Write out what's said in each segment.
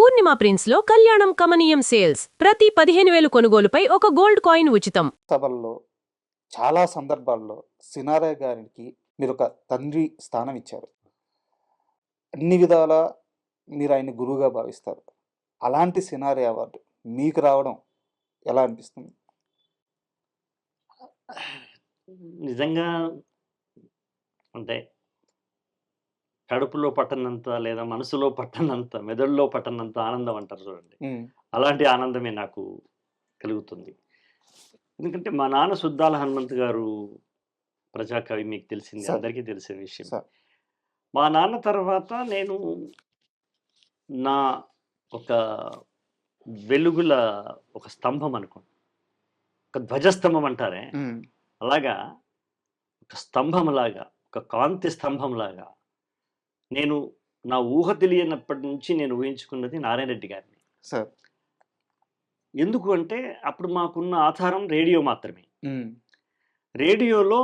పూర్ణిమ prince లో కళ్యాణం కమనీయం సేల్స్ ప్రతి 15,000 కొనుగోలుపై ఒక గోల్డ్ కాయిన్ ఉచితం. సభల్లో చాలా సందర్భాల్లో సినారే గారికి మీరు ఒక తండ్రి స్థానం ఇచ్చారు. అన్ని విధాలా మీరు ఆయన్ని గురువుగా భావిస్తారు. అలాంటి సినారే అవార్డు మీకు రావడం ఎలా అనిపిస్తుంది? నిజంగా అంటే కడుపులో పట్టనంత లేదా మనసులో పట్టనంత మెదడులో పట్టనంత ఆనందం అంటారు చూడండి. అలాంటి ఆనందమే నాకు కలుగుతుంది. ఎందుకంటే మా నాన్న సుద్దాల హనుమంత్ గారు ప్రజాకవి, మీకు తెలిసింది, సార్. అందరికీ తెలిసిన విషయం. సార్. మా నాన్న తర్వాత నేను నా ఒక వెలుగుల ఒక స్తంభం అనుకోండి, ఒక ధ్వజస్తంభం అంటారే, అలాగా ఒక స్తంభంలాగా, ఒక కాంతి స్తంభంలాగా నేను నా ఊహ తెలియనప్పటి నుంచి నేను ఊహించుకున్నది నారాయణ రెడ్డి గారిని. సార్. ఎందుకు అంటే అప్పుడు మాకున్న ఆధారం రేడియో మాత్రమే. రేడియోలో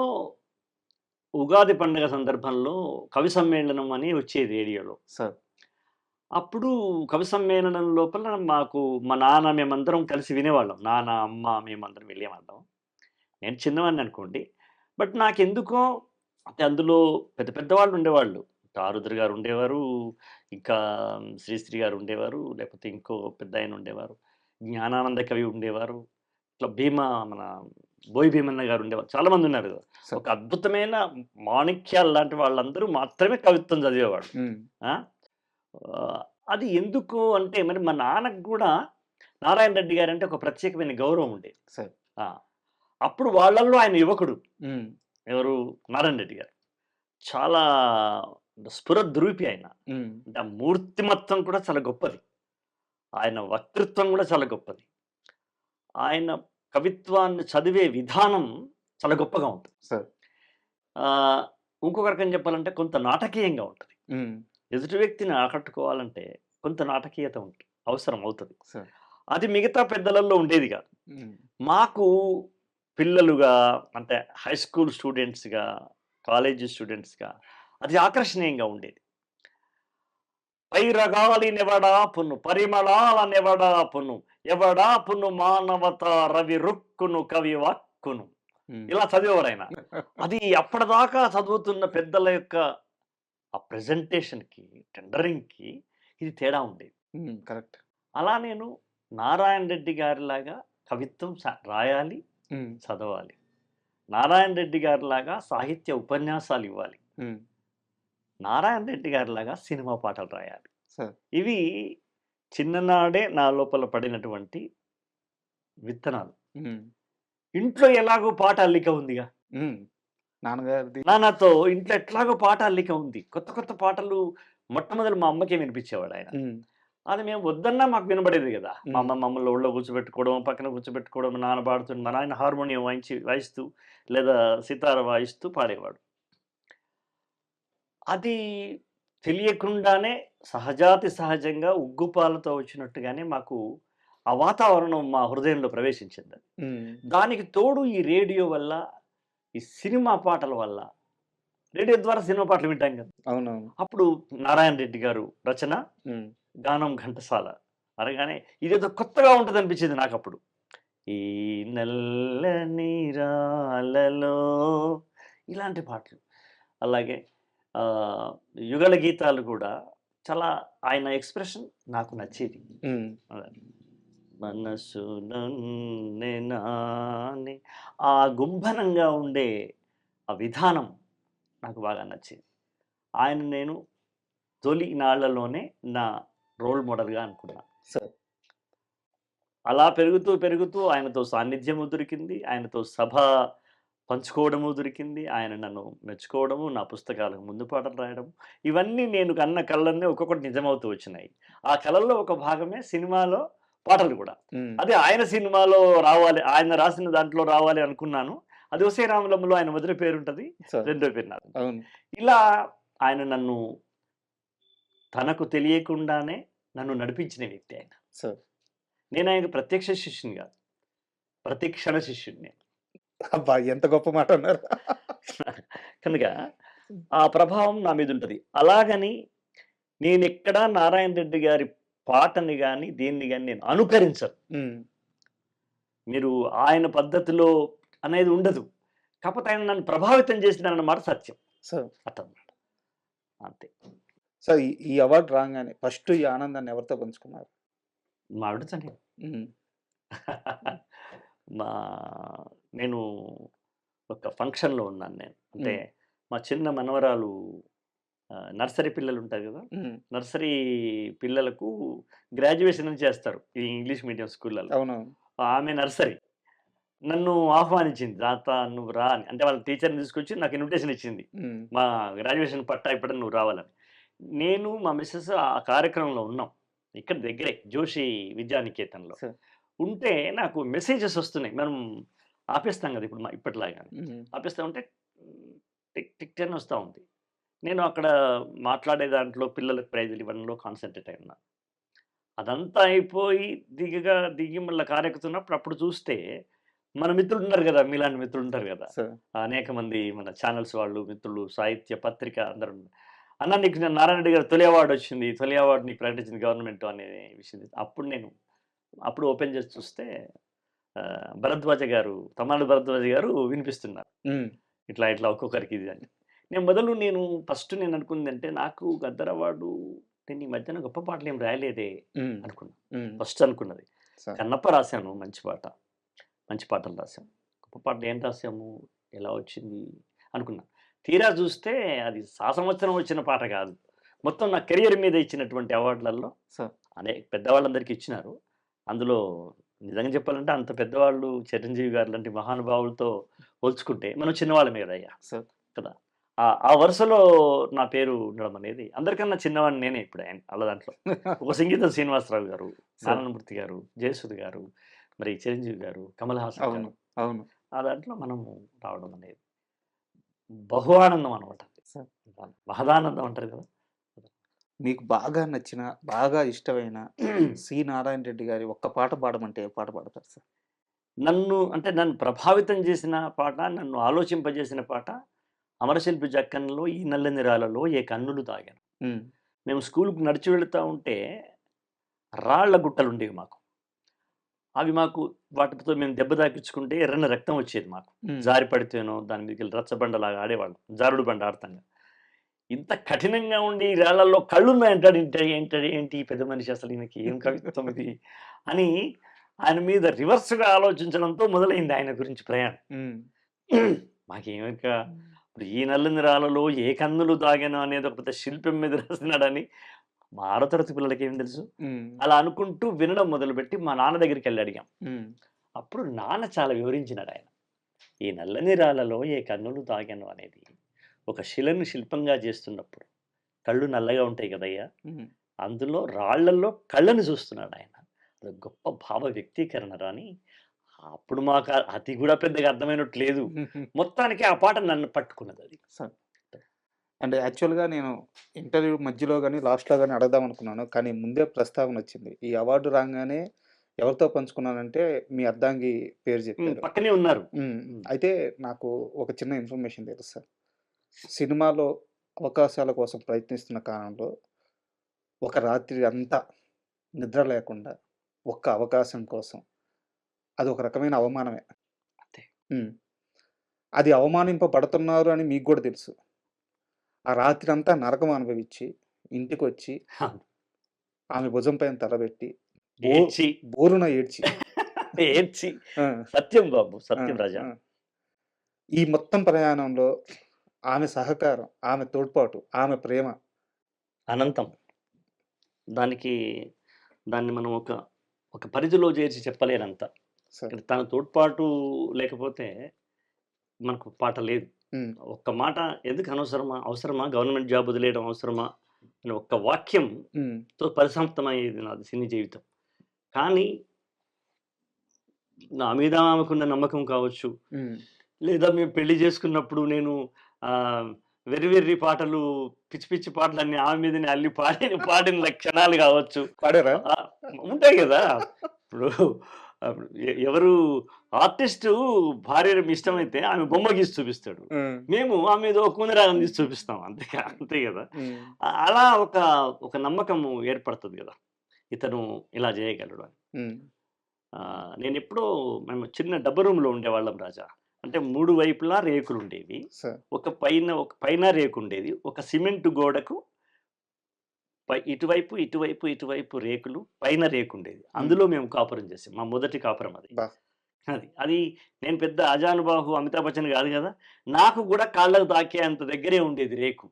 ఉగాది పండుగ సందర్భంలో కవి సమ్మేళనం అని వచ్చేది రేడియోలో. సార్. అప్పుడు కవి సమ్మేళనం లోపల మాకు మా నాన్న మేమందరం కలిసి వినేవాళ్ళం. నాన్న, అమ్మ మేమందరం వెళ్ళేవాళ్ళం. నేను చిన్నవాడిని అనుకోండి. బట్ నాకెందుకో అంటే అందులో పెద్ద పెద్దవాళ్ళు ఉండేవాళ్ళు. ఆరుద్ర గారు ఉండేవారు, ఇంకా శ్రీశ్రీ గారు ఉండేవారు, లేకపోతే ఇంకో పెద్ద ఆయన ఉండేవారు, జ్ఞానానంద కవి ఉండేవారు, ఇట్లా మన బోయి భీమన్న గారు ఉండేవారు. చాలామంది ఉన్నారు. ఒక అద్భుతమైన మాణిక్యాలు లాంటి వాళ్ళందరూ మాత్రమే కవిత్వం చదివేవాడు. అది ఎందుకు అంటే మరి మా నాన్నకు కూడా నారాయణ రెడ్డి గారు అంటే ఒక ప్రత్యేకమైన గౌరవం ఉండేది. అప్పుడు వాళ్ళల్లో ఆయన యువకుడు. ఎవరు? నారాయణ రెడ్డి గారు. చాలా స్ఫురద్రూపి ఆయన. అంటే ఆ మూర్తిమత్వం కూడా చాలా గొప్పది. ఆయన వక్తృత్వం కూడా చాలా గొప్పది. ఆయన కవిత్వాన్ని చదివే విధానం చాలా గొప్పగా ఉంటుంది. ఇంకొక రకం చెప్పాలంటే కొంత నాటకీయంగా ఉంటుంది. ఎదుటి వ్యక్తిని ఆకట్టుకోవాలంటే కొంత నాటకీయత అవసరం అవుతుంది. అది మిగతా పెద్దలలో ఉండేది కాదు. మాకు పిల్లలుగా అంటే హై స్కూల్ స్టూడెంట్స్గా, కాలేజీ స్టూడెంట్స్గా అది ఆకర్షణీయంగా ఉండేది. పైరగాలి నెవడా పును పరిమళాల నెవడా పును ఎవడా పును మానవత రవి రుక్కును కవి వాక్కును, ఇలా చదివేవారు ఆయన. అది అప్పటిదాకా చదువుతున్న పెద్దల యొక్క ఆ ప్రెజెంటేషన్కి, టెండరింగ్కి ఇది తేడా ఉండేది. కరెక్ట్. అలా నేను నారాయణ రెడ్డి గారిలాగా కవిత్వం రాయాలి, చదవాలి. నారాయణ రెడ్డి గారిలాగా సాహిత్య ఉపన్యాసాలు ఇవ్వాలి. నారాయణ రెడ్డి గారిలాగా సినిమా పాటలు రాయాలి. ఇవి చిన్ననాడే నా లోపల పడినటువంటి విత్తనాలు. ఇంట్లో ఎలాగో పాట అల్లిక ఉందిగా, నాన్నతో ఇంట్లో ఎట్లాగో పాట అల్లిక ఉంది. కొత్త కొత్త పాటలు మొట్టమొదటి మా అమ్మకే వినిపించేవాడు ఆయన. అది మేము వద్దన్నా మాకు వినబడేది కదా. మా అమ్మ మమ్మల్ని ఒళ్ళో కూర్చోబెట్టుకోవడం, పక్కన కూర్చోబెట్టుకోవడం, నాన్న పాడుతుంది, మా నాయన హార్మోనియం వాయిస్తూ లేదా సితార వాయిస్తూ పాడేవాడు. అది తెలియకుండానే సహజాతి సహజంగా ఉగ్గుపాలతో వచ్చినట్టుగానే మాకు ఆ వాతావరణం మా హృదయంలో ప్రవేశించింది. దానికి తోడు ఈ రేడియో వల్ల, ఈ సినిమా పాటల వల్ల, రేడియో ద్వారా సినిమా పాటలు వింటాం కదా. అవునవును. అప్పుడు నారాయణ రెడ్డి గారు రచన, గానం ఘంటసాల అనగానే ఇదేదో కొత్తగా ఉంటుంది అనిపించింది నాకు అప్పుడు. ఈ నల్లని రాలలో ఇలాంటి పాటలు, అలాగే యుగల గీతాలు కూడా చాలా ఆయన ఎక్స్ప్రెషన్ నాకు నచ్చేది. మనసు నాని ఆ గుంభనంగా ఉండే ఆ విధానం నాకు బాగా నచ్చేది. ఆయన నేను తొలి నాళ్లలోనే నా రోల్ మోడల్గా అనుకున్నా. అలా పెరుగుతూ పెరుగుతూ ఆయనతో సాన్నిధ్యము దొరికింది, ఆయనతో సభ పంచుకోవడము దొరికింది, ఆయన నన్ను మెచ్చుకోవడము, నా పుస్తకాలకు ముందు పాటలు రాయడం, ఇవన్నీ నేను కన్న కళ్ళన్నీ ఒక్కొక్కటి నిజమవుతూ వచ్చినాయి. ఆ కళల్లో ఒక భాగమే సినిమాలో పాటలు కూడా. అదే ఆయన సినిమాలో రావాలి, ఆయన రాసిన దాంట్లో రావాలి అనుకున్నాను. అది ఒసే రామలంలో ఆయన మొదటి పేరు ఉంటుంది, రెండో పేరు నాది. ఇలా ఆయన నన్ను తనకు తెలియకుండానే నన్ను నడిపించిన వ్యక్తి ఆయన. నేను ఆయనకు ప్రత్యక్ష శిష్యుని కాదు, ప్రతిక్షణ శిష్యుడిని. అబ్బా, ఎంత గొప్ప మాట అన్నారు. కనుక ఆ ప్రభావం నా మీద ఉంటుంది. అలాగని నేను ఎక్కడా నారాయణ రెడ్డి గారి పాటని గాని, దీన్ని గాని నేను అనుకరించను. హ్మ్. మీరు ఆయన పద్ధతిలో అనేది ఉండదు. కాకపోతే ఆయన నన్ను ప్రభావితం చేసినారన్నమాట సత్యం. సో, అట్టనమాట. అంతే. సో ఈ అవార్డ్ రాంగానే ఫస్ట్ ఈ ఆనందాన్ని ఎవరితో పంచుకున్నారు? మా ఆవిడతోనే. హ్మ్. మా నేను ఒక ఫంక్షన్‌లో ఉన్నాను నేను. అంటే హ్మ్. మా చిన్న మనవరాలు నర్సరీ పిల్లలుంటారు గదా! హ్మ్. నర్సరీ పిల్లలకు గ్రాడ్యుయేషన్ అని చేస్తారు. ఈ ఇంగ్లీష్ మీడియం స్కూళ్ళలో. అవునవును. ఆమె నర్సరీ. నన్ను ఆహ్వానించింది. "తాత నువ్వు రా" అని. అంటే వాళ్ళ టీచర్‌ని తీసుకొచ్చి నాకు ఇన్విటేషన్ ఇచ్చింది. హ్మ్. మా గ్రాడ్యుయేషన్ పట్టా ఇప్పటికి నువ్వు రావాలని. నేను, మా మిసెస్ ఆ కార్యక్రమంలో ఉన్నాం. ఇక్కడ దగ్గరే జోషి విద్యానికేతన్‌లో. సో, ఉంటే నాకు మెసేజెస్ వస్తున్నాయి. మనం ఆపేస్తాం గదా! ఇప్పుడు ఇప్పటిలాగా. హ్మ్. ఆపేస్తా ఉంటే టిక్ టిక్ అని వస్తా ఉంది. నేను అక్కడ మాట్లాడే దాంట్లో పిల్లలకు ప్రైజ్‌లు ఇవ్వడంలో కాన్సంట్రేట్ అయి ఉన్నా. అదంతా అయిపోయి దిగి మళ్ళా కారెక్కుతున్నప్పుడు అప్పుడు చూస్తే మన మిత్రులున్నారు గదా! మీలాంటి మిత్రులుంటారు గదా! సో, అనేక మంది మన ఛానల్స్ వాళ్ళు, మిత్రులు, సాహిత్య పత్రిక అందరూ. "అన్న నీకు నారాయణ రెడ్డి గారు తొలి అవార్డ్ వచ్చింది. తొలి అవార్డ్ నీకు ప్రకటించింది గవర్నమెంట్" అనే విషయం. అప్పుడు ఓపెన్ చేసి చూస్తే భరద్వాజ గారు, తమ్మాడు భరద్వాజ గారు వినిపిస్తున్నారు. హ్మ్. ఇట్లా ఒక్కొక్కరికి ఇది అని. నేను ఫస్ట్ నేను అనుకుందంటే నాకు గద్దర్ అవార్డు నేను ఈ మధ్యన గొప్ప పాటలేం రాయలేదే హ్మ్. అనుకున్నా. హ్మ్. ఫస్ట్ అనుకున్నది. సో, కన్నప్ప రాశాను మంచి పాట. మంచి పాటలు రాసాం. గొప్ప పాటలు ఏం రాసాము? ఎలా వచ్చింది? అనుకున్నా. తీరా చూస్తే అది సంవత్సరం వచ్చిన పాట కాదు. మొత్తం నా కెరియర్ మీద ఇచ్చినటువంటి అవార్డులలో సో, పెద్దవాళ్ళందరికీ ఇచ్చినారు. అందులో నిజంగా చెప్పాలంటే అంత పెద్దవాళ్ళు చిరంజీవి గారు లాంటి మహానుభావులతో పోల్చుకుంటే మనం చిన్నవాళ్ళమే కదయ్యా! సో, కదా! ఆ వరుసలో నా పేరు ఉండడం అనేది అందరికన్నా చిన్నవాడిని నేనే ఇప్పుడు ఆళ్ళ దాంట్లో. ఒక సంగీతం శ్రీనివాసరావు గారు, సో, నారాయణమూర్తి గారు, జయసుధ గారు, మరి చిరంజీవి గారు, కమల్ హాసన్ అవును. గారు. అవును. ఆ దాంట్లో మనము రావడం అనేది బహు ఆనందం అనమాట. సో, మహదానందం అంటారు కదా! మీకు బాగా నచ్చిన, బాగా ఇష్టమైన సి. నారాయణ రెడ్డి గారి ఒక్క పాట పాడమంటే ఏ పాట పాడతారు సార్? నన్ను ప్రభావితం చేసిన పాట, నన్ను ఆలోచింపజేసిన పాట 'అమరశిల్పి జక్కన్న'లో 'ఈ నల్లని రాళ్ళలో ఏ కన్నులు తాగాను.' హ్మ్. మేము స్కూలుకి నడిచి వెళుతా ఉంటే రాళ్ళ గుట్టలుండేవి మాకు. అవి వాటితో మేము దెబ్బ తాకిచ్చుకుంటే ఎర్రని రక్తం వచ్చేది మాకు. హ్మ్. జారి పడితేనో దాని మీదకెళ్ళి రచ్చబండలాగా ఆడేవాళ్ళం. జారుడు బండ ఆడతాం కదా! ఇంత కఠినంగా ఉండి ఈ రాళ్ళల్లో కళ్ళున్నాయంటాడు ఏంటి ఈ పెద్ద మనిషి అసలు ఈయనకి ఏం కవిత్వం ఇది అని ఆయన మీద రివర్స్‌గా ఆలోచించడంతో మొదలైంది ఆయన గురించి ప్రయాణం. హ్మ్. మాకేమింక ఇప్పుడు ఈ నల్లని రాళ్ళలో ఏ కన్నులు దాగాను అనేది ఒక పెద్ద శిల్పం మీద రాసినాడని మా ఆరో తరగతి పిల్లలకేం తెలుసు? హ్మ్. అలా అనుకుంటూ వినడం మొదలుపెట్టి మా నాన్న దగ్గరికెళ్ళి అడిగాం. హ్మ్. అప్పుడు నాన్న చాలా వివరించినాడాయన. ఈ నల్లని రాళ్ళలో ఏ కన్నులు దాగాను అనేది ఒక శిలను శిల్పంగా చేస్తున్నప్పుడు కళ్ళు నల్లగా ఉంటాయి కదయ్యా! హ్మ్. అందులో రాళ్ళల్లో కళ్ళని చూస్తున్నాడాయన. అది గొప్ప భావ వ్యక్తీకరణరా అని అప్పుడు మాకు అది కూడా పెద్దగా అర్థమైనట్టు లేదు. మొత్తానికి ఆ పాట నన్ను పట్టుకున్నదది. సో, అంటే యాక్చువల్‌గా నేను ఇంటర్వ్యూ మధ్యలో గాని, లాస్ట్‌లో గాని అడగదాం అనుకున్నాను. కానీ ముందే ప్రస్తావనొచ్చింది. ఈ అవార్డ్ రాంగానే ఎవరితో పంచుకున్నానంటే మీ అర్ధాంగి పేరు చెప్పారు. పక్కనే ఉన్నారు. హ్మ్. హ్మ్. అయితే నాకు ఒక చిన్న ఇన్ఫర్మేషన్ తెలుసు సార్. సినిమాలో అవకాశాల కోసం ప్రయత్నిస్తున్న కాలంలో ఒక రాత్రి అంతా నిద్ర లేకుండా ఒక్క అవకాశం కోసం అదొక రకమైన అవమానమే. అంతే. హ్మ్. అది అవమానింపబడుతున్నారు అని మీకు గూడా తెలుసు. ఆ రాత్రంతా నరకం అనుభవించి ఇంటికొచ్చి ఆమె భుజం పైన తలబెట్టి బో ఏడ్చి బోరున ఏడ్చి ఏడ్చి ఆ! సత్యం బాబు. ఆ! సత్యం రాజా. ఆ! ఈ మొత్తం ప్రయాణంలో ఆమె సహకారం, ఆమె తోడ్పాటు, ఆమె ప్రేమ అనంతం. దానికి దాన్ని మనం ఒక పరిధిలో చేర్చి చెప్పలేనంత. సార్. తన తోడ్పాటు లేకపోతే మనకు పాట లేదు. హ్మ్. ఒక్క మాట ఎందుకు అనవసరమా? అవసరమా? గవర్నమెంట్ జాబ్ వదిలేయడం అవసరమా? అని ఒక్క వాక్యంతో హ్మ్. పరిసమాప్తమయ్యేది నాది సినీ జీవితం. కానీ నా మీద ఆమెకున్న నమ్మకం కావచ్చు. హ్మ్. లేదా మేము పెళ్లి చేసుకున్నప్పుడు నేను వెర్రి వెర్రి పాటలు, పిచ్చి పిచ్చి పాటలన్నీ ఆమె మీదనే అల్లి పాడిన క్షణాలు కావచ్చు. పాడారా? ఉంటాయి గదా! ఇప్పుడు ఎవరు ఆర్టిస్టు భార్య ఇష్టమైతే ఆమె బొమ్మ గీసి చూపిస్తాడు. హ్మ్. మేము ఆమె ఏదో కూనిరాగం తీసి చూపిస్తాం. అంతే గదా! హ్మ్. అలా ఒక నమ్మకం ఏర్పడతది గదా! ఇతను ఇలా చేయగలడు అని. ఉమ్, నేను ఎప్పుడో మేము చిన్న డబ్బు రూమ్లో ఉండేవాళ్ళం రాజా. అంటే 3 వైపులా రేకులు ఉండేవి. సార్ ఒక పైన రేకు ఉండేది. ఒక సిమెంట్ గోడకు ఇటువైపు, ఇటువైపు, ఇటువైపు రేకులు, పైన రేకు ఉండేది. అందులో మేము కాపురం చేసాం. మా మొదటి కాపురం అది. బా అది నేను పెద్ద అజానుబాహు అమితాబ్ బచ్చన్ కాదు కదా! నాకు కూడా కాళ్ళకు తాకే అంత దగ్గరే ఉండేది రేకు,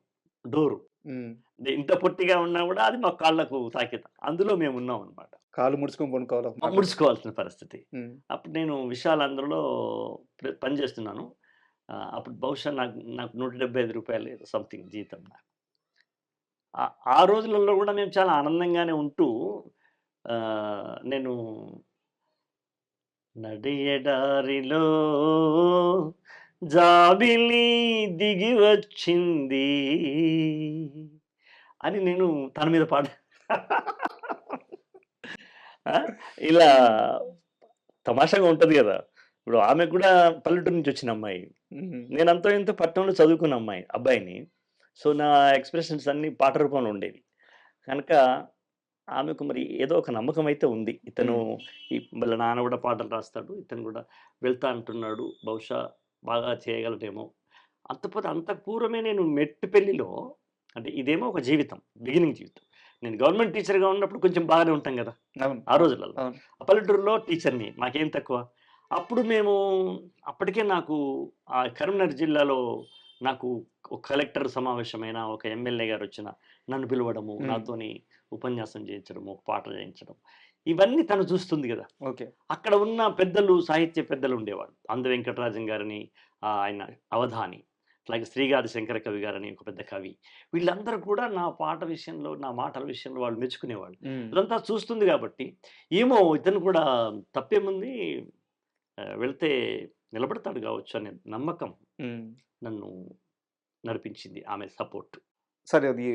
డోరు. ఉమ్, ఇంత పొట్టిగా ఉన్నా కూడా అది మా కాళ్ళకు తాకేది. అందులో మేము ఉన్నాం అనమాట. కాళ్ళు ముడుచుకొని పడుకోవాలి. ముడుచుకోవాల్సిన పరిస్థితి. ఉమ్, అప్పుడు నేను విశాల్ ఆంధ్రలో పనిచేస్తున్నాను. అప్పుడు బహుశా నాకు నాకు రూ. 175 సంథింగ్ జీతం నాకు. ఆ రోజులలో కూడా మేము చాలా ఆనందంగానే ఉంటూ నేను నడియడారిలో జాబిలి దిగి వచ్చింది అని నేను తన మీద పాట ఆ, ఇలా తమాషాగా ఉంటది కదా. ఇప్పుడు ఆమె కూడా పల్లెటూరు నుంచి వచ్చిన అమ్మాయి, ఉమ్, నేను అంతో ఇంతో పట్టణంలో చదువుకున్న అబ్బాయిని. సో నా ఎక్స్ప్రెషన్స్ అన్నీ పాట రూపంలో ఉండేవి కనుక ఆమెకు మరి ఏదో ఒక నమ్మకం అయితే ఉంది. ఇతను వాళ్ళ నాన్న కూడా పాటలు రాస్తాడు, ఇతను కూడా వెళ్తా అంటున్నాడు, బహుశా బాగా చేయగలడేమో. అంత పూర్వమే నేను మెట్టుపెల్లిలో, అంటే ఇదేమో ఒక జీవితం, బిగినింగ్ జీవితం. నేను గవర్నమెంట్ టీచర్గా ఉన్నప్పుడు కొంచెం బాగానే ఉంటాం కదా అవును ఆ రోజులలో. అవును ఆ పల్లెటూరులో టీచర్ని, మాకేం తక్కువ. అప్పుడు మేము అప్పటికే నాకు ఆ కరీంనగర్ జిల్లాలో నాకు ఒక కలెక్టర్ సమావేశమైన, ఒక ఎమ్మెల్యే గారు వచ్చిన నన్ను పిలవడము, ఉమ్, నాతోని ఉపన్యాసం చేయించడము, ఒక పాట చేయించడం, ఇవన్నీ తను చూస్తుంది కదా. ఓకే అక్కడ ఉన్న పెద్దలు, సాహిత్య పెద్దలు ఉండేవాళ్ళు. అంద వెంకటరాజన్ గారని, ఆయన అవధాని, అలాగే శ్రీగారి శంకర కవి గారని ఒక పెద్ద కవి. వీళ్ళందరూ కూడా నా పాట విషయంలో, నా మాటల విషయంలో వాళ్ళు మెచ్చుకునేవాళ్ళు. ఉమ్, ఇదంతా చూస్తుంది కాబట్టి ఏమో ఇతను కూడా తప్పేముంది, వెళ్తే నిలబడతాడు కావచ్చు అనే నమ్మకం ఉమ్. నన్ను నడిపించింది, ఆమె సపోర్ట్. సరే అది